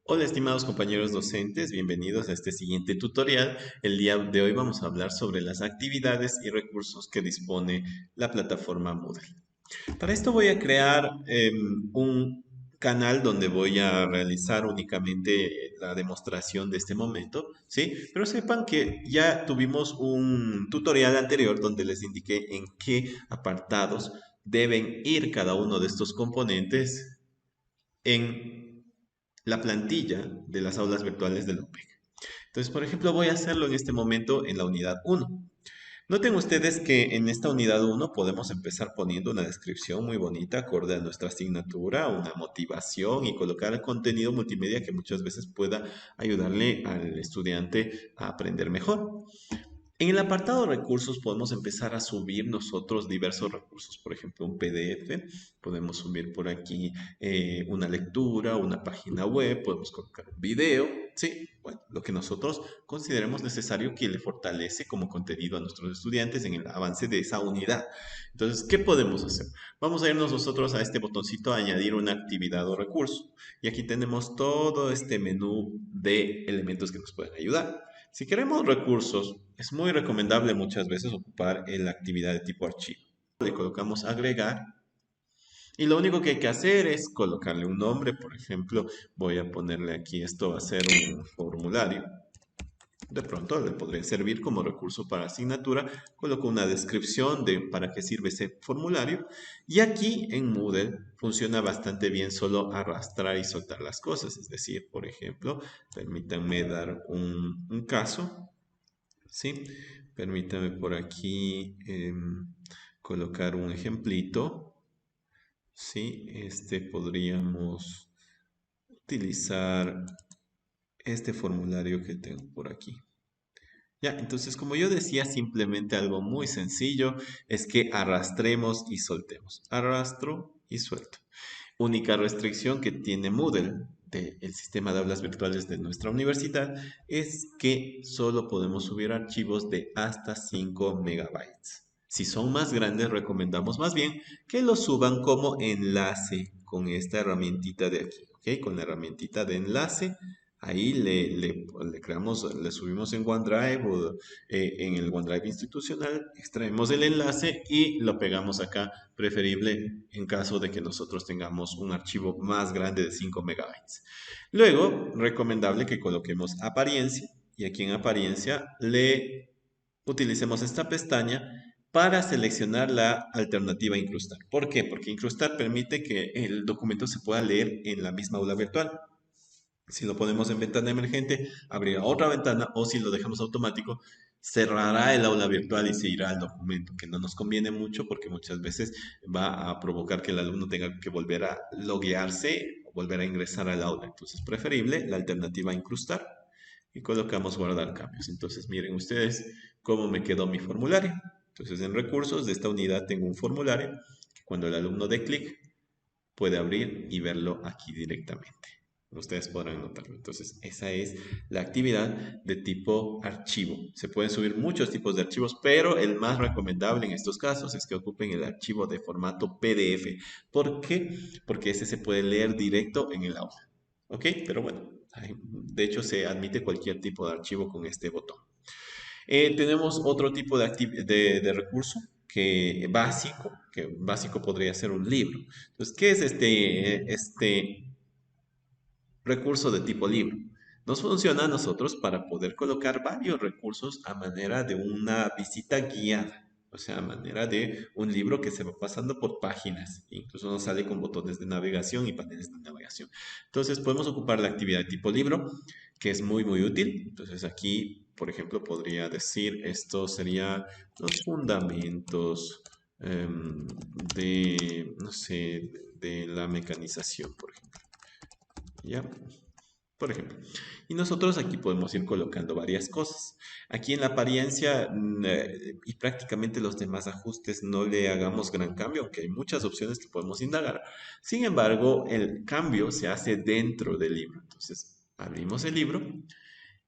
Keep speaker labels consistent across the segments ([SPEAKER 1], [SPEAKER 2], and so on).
[SPEAKER 1] Hola estimados compañeros docentes, bienvenidos a este siguiente tutorial. El día de hoy vamos a hablar sobre las actividades y recursos que dispone la plataforma Moodle. Para esto voy a crear un canal donde voy a realizar únicamente la demostración de este momento, ¿sí? Pero sepan que ya tuvimos un tutorial anterior donde les indiqué en qué apartados deben ir cada uno de estos componentes en la plantilla de las aulas virtuales del OPEC. Entonces, por ejemplo, voy a hacerlo en este momento en la unidad 1. Noten ustedes que en esta unidad 1 podemos empezar poniendo una descripción muy bonita, acorde a nuestra asignatura, una motivación y colocar el contenido multimedia que muchas veces pueda ayudarle al estudiante a aprender mejor. En el apartado recursos podemos empezar a subir nosotros diversos recursos, por ejemplo, un PDF, podemos subir por aquí una lectura, una página web, podemos colocar un video, sí, bueno, lo que nosotros consideremos necesario que le fortalece como contenido a nuestros estudiantes en el avance de esa unidad. Entonces, ¿qué podemos hacer? Vamos a irnos nosotros a este botoncito, añadir una actividad o recurso, y aquí tenemos todo este menú de elementos que nos pueden ayudar. Si queremos recursos, es muy recomendable muchas veces ocupar la actividad de tipo archivo. Le colocamos agregar y lo único que hay que hacer es colocarle un nombre. Por ejemplo, voy a ponerle aquí, esto va a ser un formulario. De pronto le podría servir como recurso para asignatura. Coloco una descripción de para qué sirve ese formulario. Y aquí en Moodle funciona bastante bien solo arrastrar y soltar las cosas. Es decir, por ejemplo, permítanme dar un caso. Sí, permítame por aquí colocar un ejemplito. Sí, podríamos utilizar este formulario que tengo por aquí. Ya, entonces como yo decía, simplemente algo muy sencillo es que arrastremos y soltemos. Arrastro y suelto. Única restricción que tiene Moodle del sistema de aulas virtuales de nuestra universidad es que solo podemos subir archivos de hasta 5 megabytes. Si son más grandes, recomendamos más bien que los suban como enlace con esta herramientita de aquí, ¿ok? Con la herramientita de enlace. Ahí le creamos, le subimos en OneDrive o en el OneDrive institucional, extraemos el enlace y lo pegamos acá, preferible en caso de que nosotros tengamos un archivo más grande de 5 megabytes. Luego, recomendable que coloquemos apariencia y aquí en apariencia le utilicemos esta pestaña para seleccionar la alternativa incrustar. ¿Por qué? Porque incrustar permite que el documento se pueda leer en la misma aula virtual. Si lo ponemos en ventana emergente, abrirá otra ventana o si lo dejamos automático, cerrará el aula virtual y se irá al documento, que no nos conviene mucho porque muchas veces va a provocar que el alumno tenga que volver a loguearse o volver a ingresar al aula. Entonces, preferible la alternativa incrustar y colocamos guardar cambios. Entonces, miren ustedes cómo me quedó mi formulario. Entonces, en recursos de esta unidad tengo un formulario que cuando el alumno dé clic puede abrir y verlo aquí directamente. Ustedes podrán notarlo. Entonces, esa es la actividad de tipo archivo. Se pueden subir muchos tipos de archivos, pero el más recomendable en estos casos es que ocupen el archivo de formato PDF. ¿Por qué? Porque ese se puede leer directo en el aula. ¿Ok? Pero bueno, de hecho se admite cualquier tipo de archivo con este botón. Tenemos otro tipo de recurso que básico podría ser un libro. Entonces, ¿qué es este recurso de tipo libro? Nos funciona a nosotros para poder colocar varios recursos a manera de una visita guiada, o sea, a manera de un libro que se va pasando por páginas, incluso nos sale con botones de navegación y paneles de navegación. Entonces, podemos ocupar la actividad de tipo libro, que es muy, muy útil. Entonces, aquí, por ejemplo, podría decir, esto sería los fundamentos no sé, de la mecanización, por ejemplo. ¿Ya? Por ejemplo. Y nosotros aquí podemos ir colocando varias cosas. Aquí en la apariencia y prácticamente los demás ajustes no le hagamos gran cambio, aunque hay muchas opciones que podemos indagar. Sin embargo, el cambio se hace dentro del libro. Entonces, abrimos el libro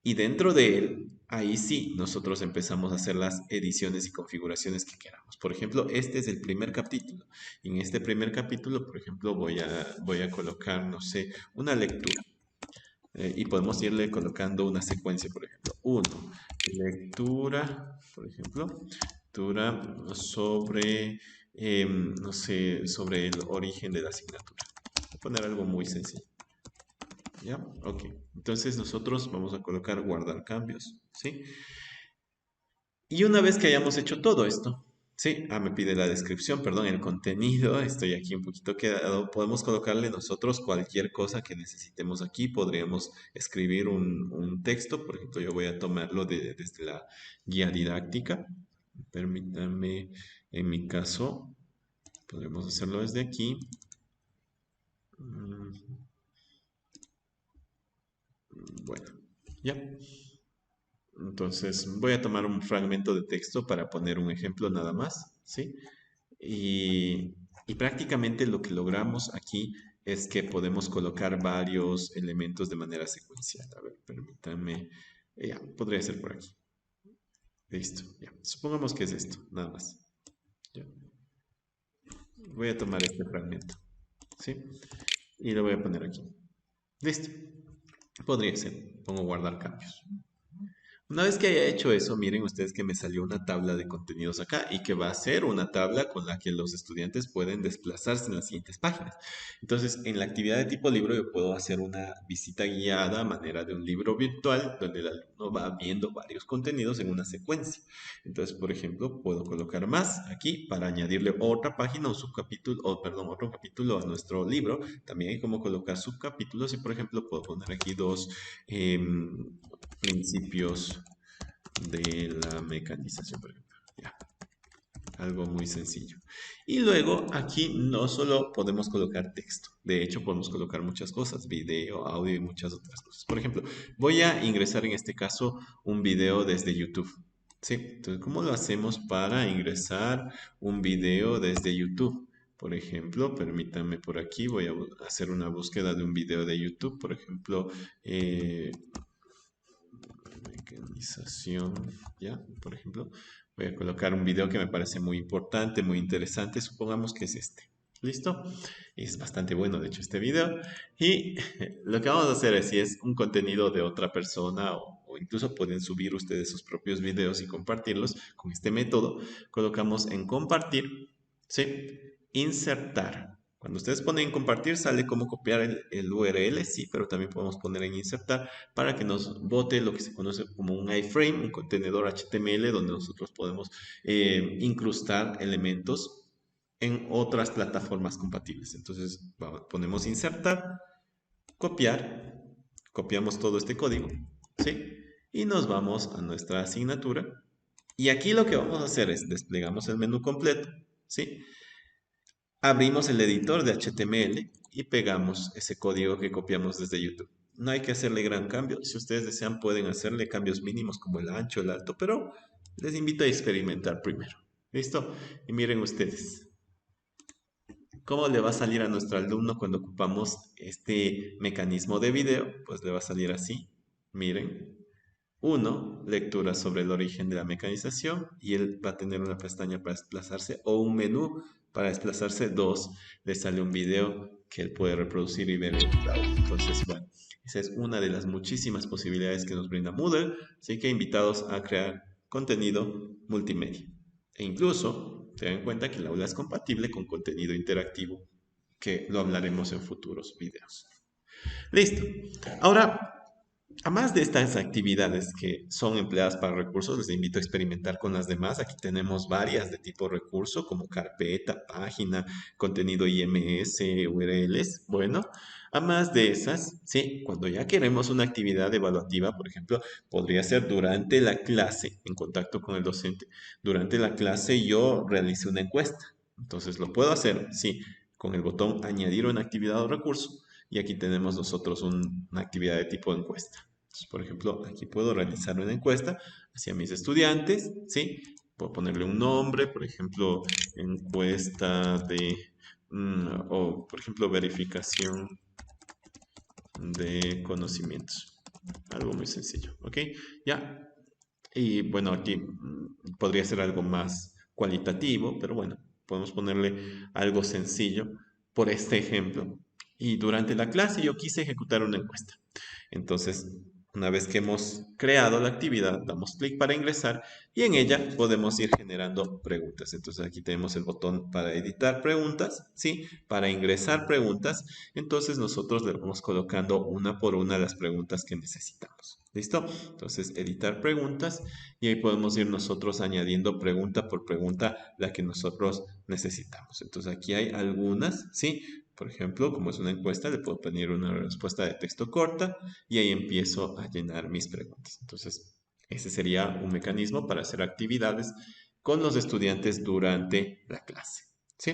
[SPEAKER 1] y dentro de él, ahí sí, nosotros empezamos a hacer las ediciones y configuraciones que queramos. Por ejemplo, este es el primer capítulo. En este primer capítulo, por ejemplo, voy a colocar, no sé, una lectura. Y podemos irle colocando una secuencia, por ejemplo. Uno, lectura, por ejemplo, lectura sobre, no sé, sobre el origen de la asignatura. Voy a poner algo muy sencillo. ¿Ya? Ok. Entonces nosotros vamos a colocar guardar cambios, ¿sí? Y una vez que hayamos hecho todo esto, sí, me pide la descripción, perdón, el contenido, estoy aquí un poquito quedado, podemos colocarle nosotros cualquier cosa que necesitemos aquí, podríamos escribir un texto, por ejemplo, yo voy a tomarlo desde la guía didáctica, permítanme, en mi caso, podremos hacerlo desde aquí. Mm, Bueno, ya. Entonces voy a tomar un fragmento de texto para poner un ejemplo nada más, ¿sí? Y prácticamente lo que logramos aquí es que podemos colocar varios elementos de manera secuencial. A ver, permítanme. Ya, podría ser por aquí. Listo, ya. Supongamos que es esto, nada más. Ya. Voy a tomar este fragmento, ¿sí? Y lo voy a poner aquí. Listo. Podría ser. Pongo guardar cambios. Una vez que haya hecho eso, miren ustedes que me salió una tabla de contenidos acá y que va a ser una tabla con la que los estudiantes pueden desplazarse en las siguientes páginas. Entonces, en la actividad de tipo libro yo puedo hacer una visita guiada a manera de un libro virtual donde el alumno va viendo varios contenidos en una secuencia. Entonces, por ejemplo, puedo colocar más aquí para añadirle otra página o subcapítulo, o perdón, otro capítulo a nuestro libro. También hay como colocar subcapítulos y, por ejemplo, puedo poner aquí dos principios de la mecanización, por ejemplo. Ya, algo muy sencillo. Y luego aquí no solo podemos colocar texto, de hecho podemos colocar muchas cosas, video, audio y muchas otras cosas. Por ejemplo, voy a ingresar en este caso un video desde YouTube. Sí, entonces, ¿cómo lo hacemos para ingresar un video desde YouTube? Por ejemplo, permítanme por aquí, voy a hacer una búsqueda de un video de YouTube, por ejemplo, mecanización, ¿ya? Por ejemplo, voy a colocar un video que me parece muy importante, muy interesante, supongamos que es este. ¿Listo? Es bastante bueno, de hecho, este video. Y lo que vamos a hacer es, si es un contenido de otra persona o incluso pueden subir ustedes sus propios videos y compartirlos con este método, colocamos en compartir, ¿sí? Insertar. Cuando ustedes ponen en compartir, sale como copiar el URL, sí, pero también podemos poner en insertar para que nos bote lo que se conoce como un iframe, un contenedor HTML, donde nosotros podemos incrustar elementos en otras plataformas compatibles. Entonces ponemos insertar, copiar, copiamos todo este código, ¿sí? Y nos vamos a nuestra asignatura. Y aquí lo que vamos a hacer es desplegamos el menú completo, ¿sí? Abrimos el editor de HTML y pegamos ese código que copiamos desde YouTube. No hay que hacerle gran cambio. Si ustedes desean, pueden hacerle cambios mínimos como el ancho, el alto, pero les invito a experimentar primero. ¿Listo? Y miren ustedes, ¿cómo le va a salir a nuestro alumno cuando ocupamos este mecanismo de video? Pues le va a salir así. Miren. Uno, lectura sobre el origen de la mecanización y él va a tener una pestaña para desplazarse o un menú para desplazarse. Dos, le sale un video que él puede reproducir y ver el audio. Entonces, bueno, esa es una de las muchísimas posibilidades que nos brinda Moodle, así que invitados a crear contenido multimedia. E incluso, tengan en cuenta que el aula es compatible con contenido interactivo, que lo hablaremos en futuros videos. Listo. Ahora, además de estas actividades que son empleadas para recursos, les invito a experimentar con las demás. Aquí tenemos varias de tipo recurso, como carpeta, página, contenido IMS, URLs. Bueno, además de esas, sí, cuando ya queremos una actividad evaluativa, por ejemplo, podría ser durante la clase, en contacto con el docente. Durante la clase yo realicé una encuesta. Entonces lo puedo hacer, sí, con el botón añadir una actividad o recurso. Y aquí tenemos nosotros una actividad de tipo encuesta. Entonces, por ejemplo, aquí puedo realizar una encuesta hacia mis estudiantes, ¿sí? Puedo ponerle un nombre, por ejemplo, encuesta de, o por ejemplo, verificación de conocimientos. Algo muy sencillo, ¿ok? Ya. Y bueno, aquí podría ser algo más cualitativo, pero bueno, podemos ponerle algo sencillo por este ejemplo. Y durante la clase yo quise ejecutar una encuesta. Entonces, una vez que hemos creado la actividad, damos clic para ingresar y en ella podemos ir generando preguntas. Entonces, aquí tenemos el botón para editar preguntas, ¿sí? Para ingresar preguntas. Entonces, nosotros le vamos colocando una por una las preguntas que necesitamos. ¿Listo? Entonces, editar preguntas y ahí podemos ir nosotros añadiendo pregunta por pregunta la que nosotros necesitamos. Entonces, aquí hay algunas, ¿sí? Por ejemplo, como es una encuesta, le puedo poner una respuesta de texto corta y ahí empiezo a llenar mis preguntas. Entonces, ese sería un mecanismo para hacer actividades con los estudiantes durante la clase. ¿Sí?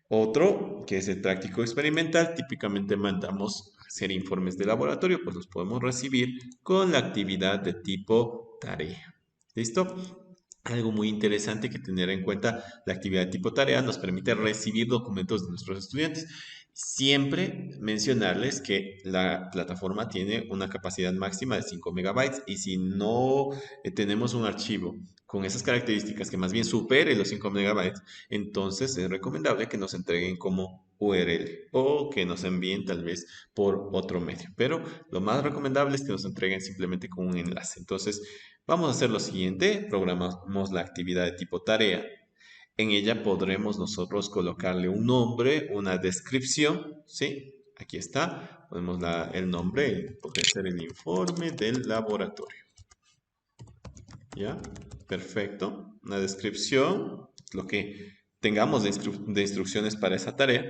[SPEAKER 1] Otro, que es el práctico experimental, típicamente mandamos a hacer informes de laboratorio, pues los podemos recibir con la actividad de tipo tarea. ¿Listo? Algo muy interesante que tener en cuenta, la actividad de tipo tarea nos permite recibir documentos de nuestros estudiantes. Siempre mencionarles que la plataforma tiene una capacidad máxima de 5 megabytes y si no tenemos un archivo con esas características que más bien supere los 5 megabytes, entonces es recomendable que nos entreguen como URL o que nos envíen tal vez por otro medio. Pero lo más recomendable es que nos entreguen simplemente con un enlace. Entonces, vamos a hacer lo siguiente, programamos la actividad de tipo tarea. En ella podremos nosotros colocarle un nombre, una descripción, ¿sí? Aquí está, ponemos el nombre, podría ser el informe del laboratorio, ¿ya? Perfecto. Una descripción, lo que tengamos de instrucciones para esa tarea.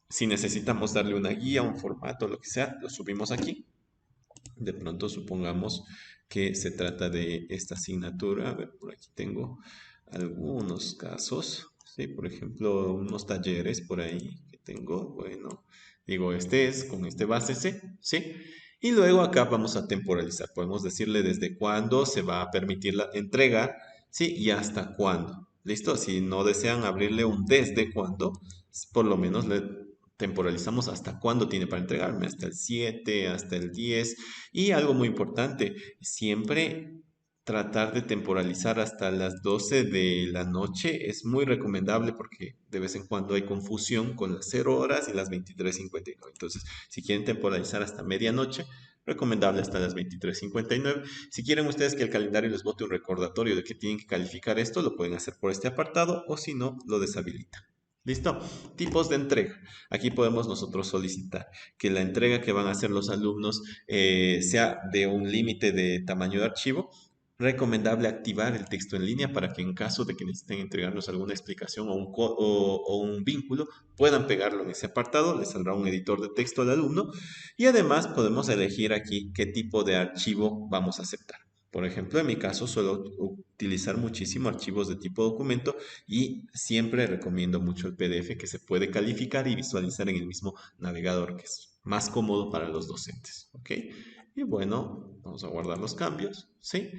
[SPEAKER 1] Si necesitamos darle una guía, un formato, lo que sea, lo subimos aquí. De pronto supongamos que se trata de esta asignatura. A ver, por aquí tengo algunos casos. Sí, por ejemplo, unos talleres por ahí que tengo. Bueno, digo, este es con este base C, ¿sí? Y luego acá vamos a temporalizar. Podemos decirle desde cuándo se va a permitir la entrega, ¿sí? Y hasta cuándo. ¿Listo? Si no desean abrirle un desde cuándo, por lo menos le temporalizamos hasta cuándo tiene para entregarme, hasta el 7, hasta el 10. Y algo muy importante, siempre tratar de temporalizar hasta las 12 de la noche es muy recomendable porque de vez en cuando hay confusión con las 0 horas y las 23:59. Entonces, si quieren temporalizar hasta medianoche, recomendable hasta las 23:59. Si quieren ustedes que el calendario les bote un recordatorio de que tienen que calificar esto, lo pueden hacer por este apartado o si no, lo deshabilitan. ¿Listo? Tipos de entrega. Aquí podemos nosotros solicitar que la entrega que van a hacer los alumnos sea de un límite de tamaño de archivo. Recomendable activar el texto en línea para que en caso de que necesiten entregarnos alguna explicación o un vínculo, puedan pegarlo en ese apartado. Les saldrá un editor de texto al alumno. Y además podemos elegir aquí qué tipo de archivo vamos a aceptar. Por ejemplo, en mi caso suelo utilizar muchísimo archivos de tipo documento y siempre recomiendo mucho el PDF que se puede calificar y visualizar en el mismo navegador, que es más cómodo para los docentes. ¿Ok? Y bueno, vamos a guardar los cambios. ¿Sí?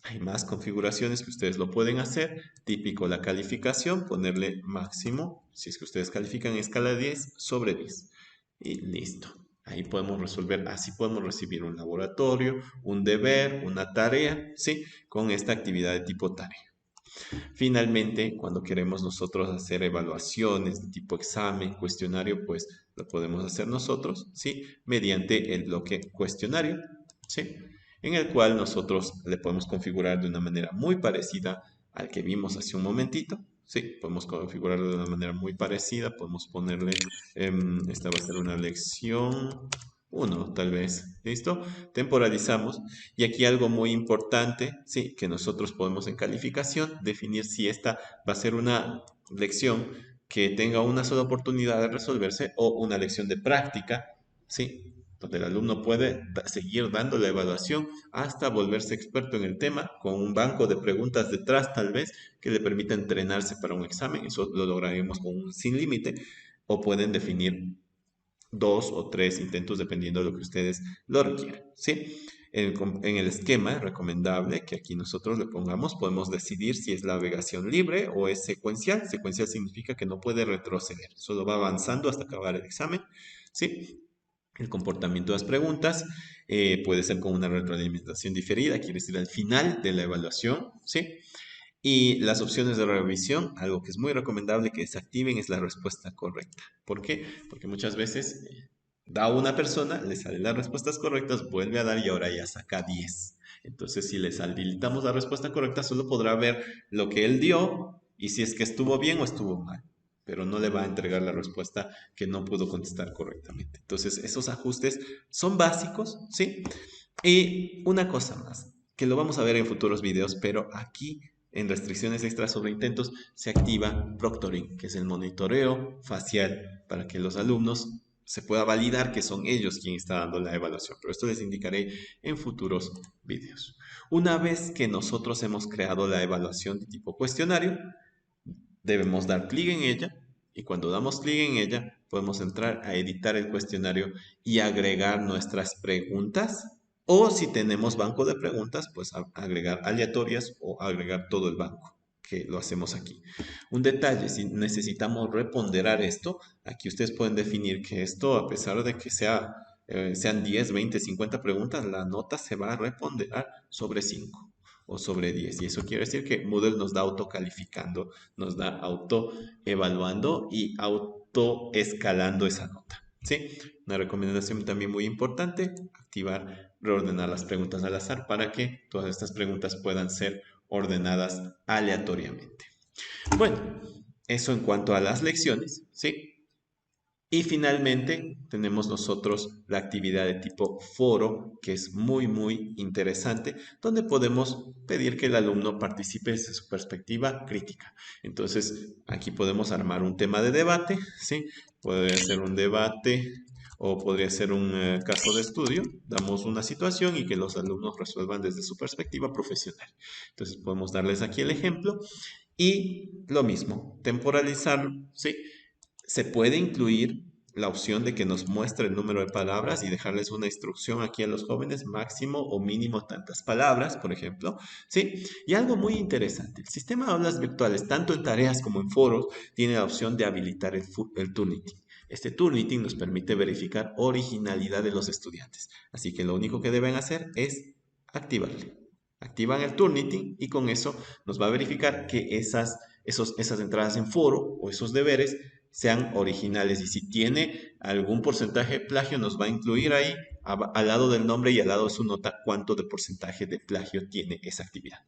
[SPEAKER 1] Hay más configuraciones que ustedes lo pueden hacer. Típico la calificación, ponerle máximo. Si es que ustedes califican en escala de 10 sobre 10. Y listo. Ahí podemos resolver, así podemos recibir un laboratorio, un deber, una tarea, ¿sí? Con esta actividad de tipo tarea. Finalmente, cuando queremos nosotros hacer evaluaciones de tipo examen, cuestionario, pues lo podemos hacer nosotros, ¿sí? Mediante el bloque cuestionario, ¿sí? En el cual nosotros le podemos configurar de una manera muy parecida al que vimos hace un momentito, ¿sí? Podemos configurarlo de una manera muy parecida, podemos ponerle, esta va a ser una lección 1, tal vez, ¿listo? Temporalizamos y aquí algo muy importante, sí, que nosotros podemos en calificación definir si esta va a ser una lección que tenga una sola oportunidad de resolverse o una lección de práctica, sí, donde el alumno puede seguir dando la evaluación hasta volverse experto en el tema con un banco de preguntas detrás tal vez que le permita entrenarse para un examen. Eso lo lograremos con un sin límite o pueden definir 2 o 3 intentos dependiendo de lo que ustedes lo requieran, ¿sí? En el esquema es recomendable que aquí nosotros le pongamos, podemos decidir si es navegación libre o es secuencial. Secuencial significa que no puede retroceder, solo va avanzando hasta acabar el examen, ¿sí? El comportamiento de las preguntas puede ser con una retroalimentación diferida, quiere decir al final de la evaluación, ¿sí? Y las opciones de revisión, algo que es muy recomendable que desactiven es la respuesta correcta. ¿Por qué? Porque muchas veces da una persona, le salen las respuestas correctas, vuelve a dar y ahora ya saca 10. Entonces, si les habilitamos la respuesta correcta, solo podrá ver lo que él dio y si es que estuvo bien o estuvo mal, pero no le va a entregar la respuesta que no pudo contestar correctamente. Entonces, esos ajustes son básicos, ¿sí? Y una cosa más, que lo vamos a ver en futuros videos, pero aquí en restricciones extras sobre intentos se activa proctoring, que es el monitoreo facial para que los alumnos se pueda validar que son ellos quienes están dando la evaluación. Pero esto les indicaré en futuros videos. Una vez que nosotros hemos creado la evaluación de tipo cuestionario, debemos dar clic en ella y cuando damos clic en ella podemos entrar a editar el cuestionario y agregar nuestras preguntas o si tenemos banco de preguntas, pues agregar aleatorias o agregar todo el banco, que lo hacemos aquí. Un detalle, si necesitamos reponderar esto, aquí ustedes pueden definir que esto, a pesar de que sean 10, 20, 50 preguntas, la nota se va a reponderar sobre 5 o sobre 10. Y eso quiere decir que Moodle nos da autocalificando, nos da autoevaluando y autoescalando esa nota. ¿Sí? Una recomendación también muy importante, activar, reordenar las preguntas al azar para que todas estas preguntas puedan ser ordenadas aleatoriamente. Bueno, eso en cuanto a las lecciones, ¿sí? Y finalmente tenemos nosotros la actividad de tipo foro, que es muy interesante, donde podemos pedir que el alumno participe desde su perspectiva crítica. Entonces, aquí podemos armar un tema de debate, ¿sí? Podría ser un debate o podría ser un caso de estudio. Damos una situación y que los alumnos resuelvan desde su perspectiva profesional. Entonces, podemos darles aquí el ejemplo y lo mismo, temporalizar, ¿sí? Se puede incluir la opción de que nos muestre el número de palabras y dejarles una instrucción aquí a los jóvenes, máximo o mínimo tantas palabras, por ejemplo, ¿sí? Y algo muy interesante, el sistema de aulas virtuales, tanto en tareas como en foros, tiene la opción de habilitar el Turnitin. Este Turnitin nos permite verificar originalidad de los estudiantes, así que lo único que deben hacer es activarle. Activan el Turnitin y con eso nos va a verificar que esas entradas en foro o esos deberes sean originales y si tiene algún porcentaje de plagio nos va a incluir ahí al lado del nombre y al lado de su nota cuánto de porcentaje de plagio tiene esa actividad.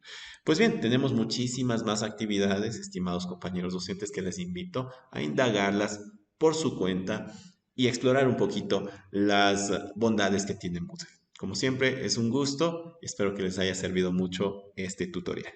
[SPEAKER 1] Pues bien, tenemos muchísimas más actividades, estimados compañeros docentes, que les invito a indagarlas por su cuenta y explorar un poquito las bondades que tiene Moodle. Como siempre, es un gusto y espero que les haya servido mucho este tutorial.